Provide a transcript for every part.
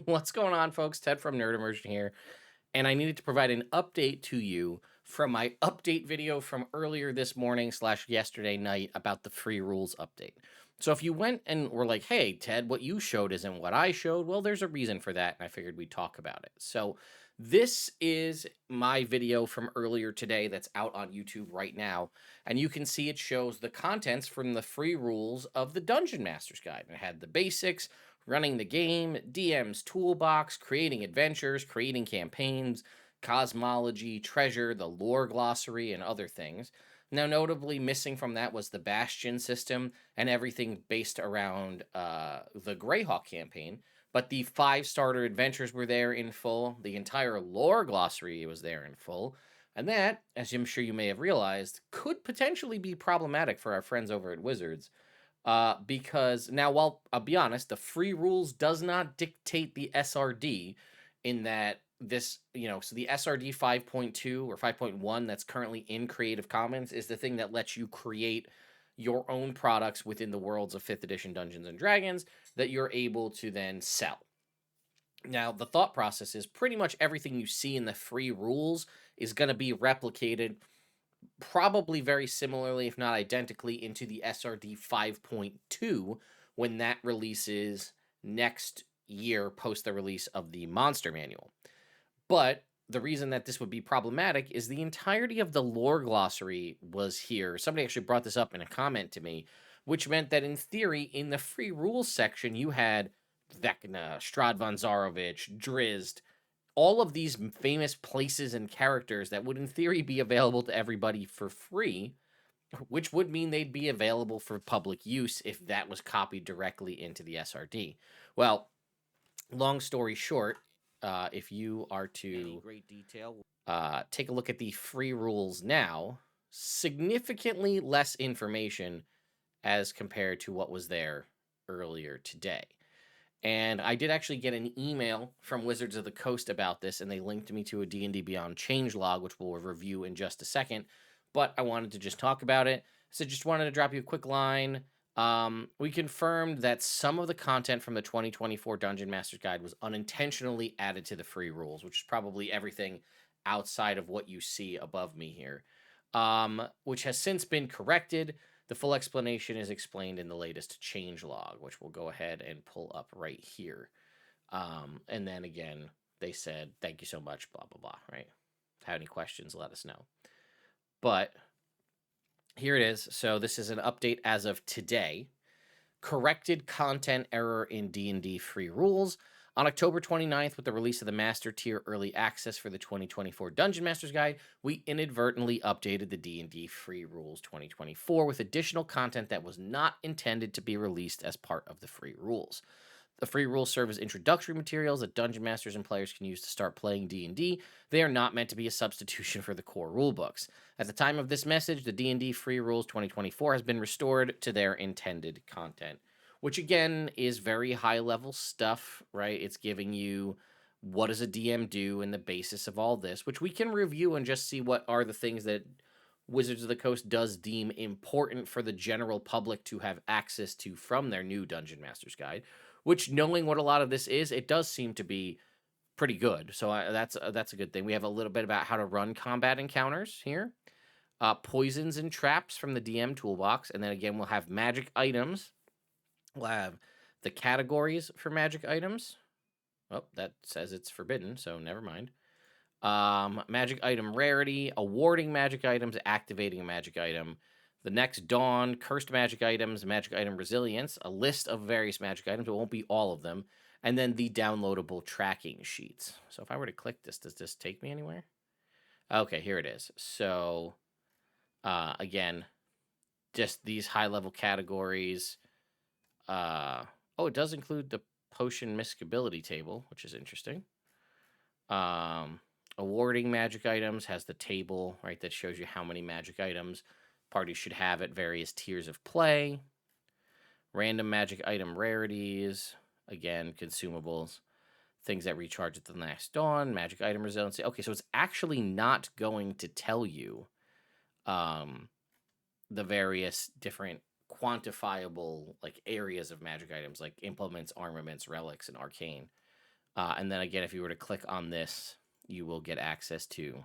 What's going on, folks? Ted from Nerd Immersion here, and I needed to provide an update to you from my update video from earlier this morning slash yesterday night about the free rules update. So if you went and were like, "Hey, Ted, what you showed isn't what I showed," well, there's a reason for that, and I figured we'd talk about it. So this is my video from earlier today that's out on YouTube right now, and you can see it shows the contents from the free rules of the Dungeon Master's Guide. It had the basics, running the game, DM's toolbox, creating adventures, creating campaigns, cosmology, treasure, the lore glossary, and other things. Now, notably missing from that was the Bastion system and everything based around the Greyhawk campaign. But the 5 starter adventures were there in full. The entire lore glossary was there in full. And that, as I'm sure you may have realized, could potentially be problematic for our friends over at Wizards, because now, while I'll be honest, the free rules does not dictate the SRD in that so the SRD 5.2 or 5.1 that's currently in Creative Commons is the thing that lets you create your own products within the worlds of 5th edition Dungeons and Dragons that you're able to then sell. Now, the thought process is pretty much everything you see in the free rules is going to be replicated probably very similarly, if not identically, into the SRD 5.2 when that releases next year post the release of the Monster Manual. But the reason that this would be problematic is the entirety of the lore glossary was here. Somebody actually brought this up in a comment to me, which meant that in theory, in the free rules section, you had Vecna, Strahd von Zarovich, Drizzt, all of these famous places and characters that would in theory be available to everybody for free, which would mean they'd be available for public use if that was copied directly into the SRD. Well, long story short, if you are to Great detail. take a look at the free rules now, significantly less information as compared to what was there earlier today. And I did actually get an email from Wizards of the Coast about this, and they linked me to a D&D Beyond Changelog, which we'll review in just a second. But I wanted to just talk about it. So just wanted to drop you a quick line. We confirmed that some of the content from the 2024 Dungeon Master's Guide was unintentionally added to the free rules, which is probably everything outside of what you see above me here, which has since been corrected. The full explanation is explained in the latest changelog, which we'll go ahead and pull up right here. And then again, they said, thank you so much, blah, blah, blah, right? Have any questions, let us know. But here it is. So this is an update as of today. Corrected content error in D&D free rules. On October 29th, with the release of the Master Tier Early Access for the 2024 Dungeon Master's Guide, we inadvertently updated the D&D Free Rules 2024 with additional content that was not intended to be released as part of the free rules. The free rules serve as introductory materials that dungeon masters and players can use to start playing D&D. They are not meant to be a substitution for the core rulebooks. At the time of this message, the D&D Free Rules 2024 has been restored to their intended content, which again is very high level stuff, right? It's giving you what does a DM do and the basis of all this, which we can review and just see what are the things that Wizards of the Coast does deem important for the general public to have access to from their new Dungeon Master's Guide, which, knowing what a lot of this is, it does seem to be pretty good. So that's a good thing. We have a little bit about how to run combat encounters here, poisons and traps from the DM toolbox, and then again we'll have magic items. We'll have the categories for magic items. Oh, that says it's forbidden, so never mind. Magic item rarity, awarding magic items, activating a magic item. The next dawn, cursed magic items, magic item resilience, a list of various magic items. It won't be all of them. And then the downloadable tracking sheets. So if I were to click this, does this take me anywhere? Okay, here it is. So again, just these high level categories. Oh, it does include the potion miscability table, which is interesting. Awarding magic items has the table, right, that shows you how many magic items parties should have at various tiers of play. Random magic item rarities, again, consumables, things that recharge at the next dawn, magic item resiliency. Okay, so it's actually not going to tell you the various different quantifiable like areas of magic items like implements, armaments, relics, and arcane. And then again, if you were to click on this, you will get access to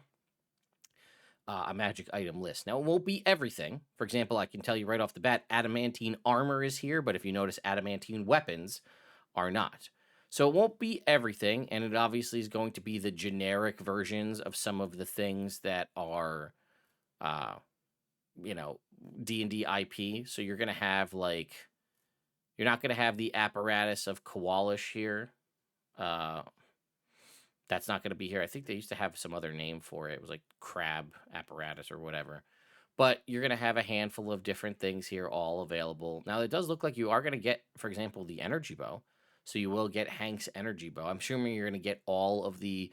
a magic item list. Now, it won't be everything. For example, I can tell you right off the bat, adamantine armor is here, but if you notice, adamantine weapons are not. So it won't be everything, and it obviously is going to be the generic versions of some of the things that are, uh, you know, D&D IP. So you're going to have, like, you're not going to have the apparatus of Kowalish here. That's not going to be here. I think they used to have some other name for it. It was like crab apparatus or whatever. But you're going to have a handful of different things here all available. Now, it does look like you are going to get, for example, the energy bow. So you will get Hank's energy bow. I'm assuming you're going to get all of the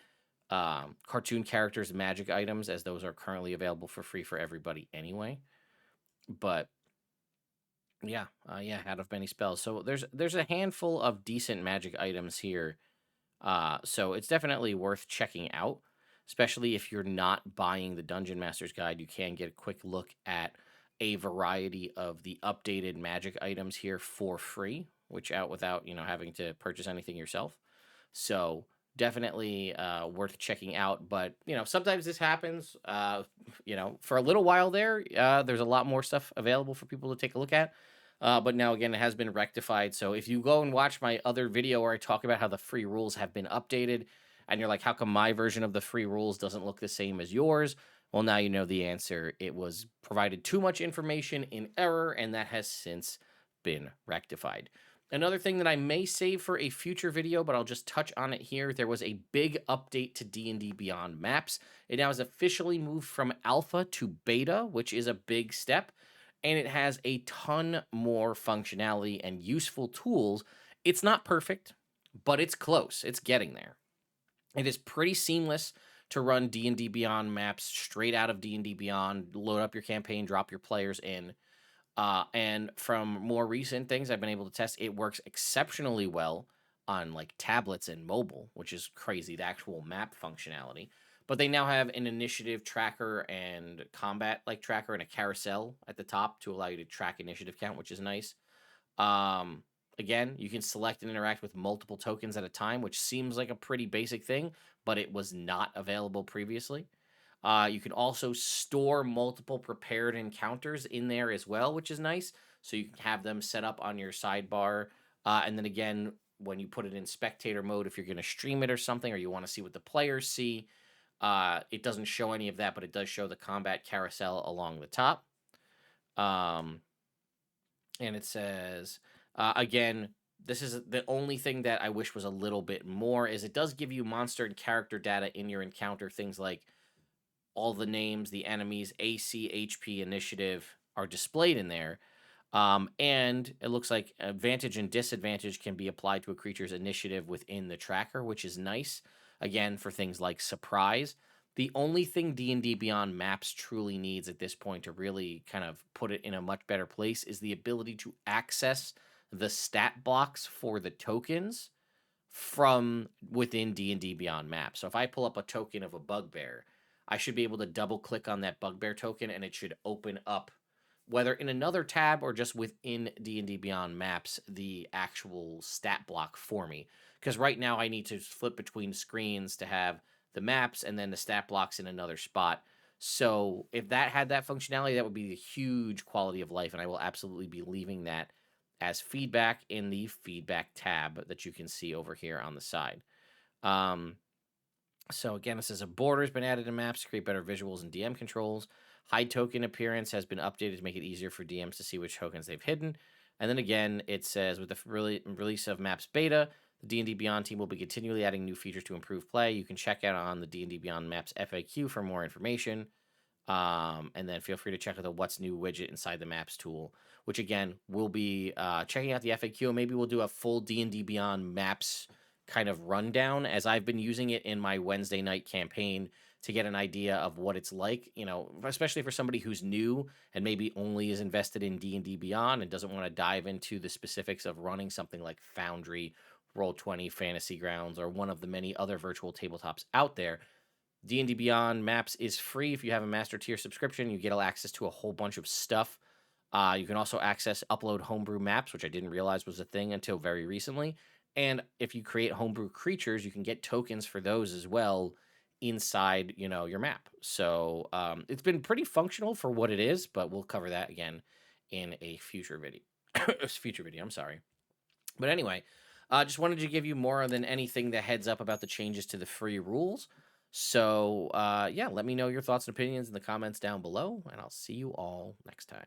cartoon characters' magic items, as those are currently available for free for everybody anyway. But yeah, out of many spells. So there's a handful of decent magic items here. So it's definitely worth checking out, especially if you're not buying the Dungeon Master's Guide. You can get a quick look at a variety of the updated magic items here for free, which out without, having to purchase anything yourself. So definitely worth checking out. But, sometimes this happens, for a little while there, there's a lot more stuff available for people to take a look at. But now, again, it has been rectified. So if you go and watch my other video where I talk about how the free rules have been updated, and you're like, how come my version of the free rules doesn't look the same as yours? Well, now you know the answer. It was provided too much information in error, and that has since been rectified. Another thing that I may save for a future video, but I'll just touch on it here. There was a big update to D&D Beyond maps. It now has officially moved from alpha to beta, which is a big step. And it has a ton more functionality and useful tools. It's not perfect, but it's close. It's getting there. It is pretty seamless to run D&D Beyond maps straight out of D&D Beyond, load up your campaign, drop your players in. And from more recent things I've been able to test, it works exceptionally well on like tablets and mobile, which is crazy, the actual map functionality. But they now have an initiative tracker and combat like tracker and a carousel at the top to allow you to track initiative count, which is nice. Again, you can select and interact with multiple tokens at a time, which seems like a pretty basic thing, but it was not available previously. You can also store multiple prepared encounters in there as well, which is nice. So you can have them set up on your sidebar. And then again, when you put it in spectator mode, if you're going to stream it or something, or you want to see what the players see, it doesn't show any of that, but it does show the combat carousel along the top. And it says, again, this is the only thing that I wish was a little bit more, is it does give you monster and character data in your encounter. Things like all the names, the enemies, AC, HP, initiative are displayed in there. And it looks like advantage and disadvantage can be applied to a creature's initiative within the tracker, which is nice. Again, for things like surprise. The only thing D&D Beyond Maps truly needs at this point to really kind of put it in a much better place is the ability to access the stat blocks for the tokens from within D&D Beyond Maps. So if I pull up a token of a bugbear, I should be able to double click on that bugbear token and it should open up, whether in another tab or just within D&D Beyond Maps, the actual stat block for me. Because right now I need to flip between screens to have the maps and then the stat blocks in another spot. So if that had that functionality, that would be a huge quality of life, and I will absolutely be leaving that as feedback in the feedback tab that you can see over here on the side. So again, it says a border has been added to maps to create better visuals and DM controls. Hide token appearance has been updated to make it easier for DMs to see which tokens they've hidden. And then again, it says with the release of Maps Beta, the D&D Beyond team will be continually adding new features to improve play. You can check out on the D&D Beyond Maps FAQ for more information. And then feel free to check out the What's New widget inside the Maps tool, which again, we'll be checking out the FAQ. Maybe we'll do a full D&D Beyond Maps kind of rundown, as I've been using it in my Wednesday night campaign to get an idea of what it's like, especially for somebody who's new and maybe only is invested in D&D Beyond and doesn't want to dive into the specifics of running something like Foundry, Roll20, Fantasy Grounds, or one of the many other virtual tabletops out there. D&D Beyond Maps is free. If you have a master tier subscription, you get access to a whole bunch of stuff. You can also upload homebrew maps, which I didn't realize was a thing until very recently. And if you create homebrew creatures, you can get tokens for those as well inside, your map. So it's been pretty functional for what it is, but we'll cover that again in a future video. Future video, I'm sorry. But anyway, just wanted to give you more than anything the heads up about the changes to the free rules. So yeah, let me know your thoughts and opinions in the comments down below, and I'll see you all next time.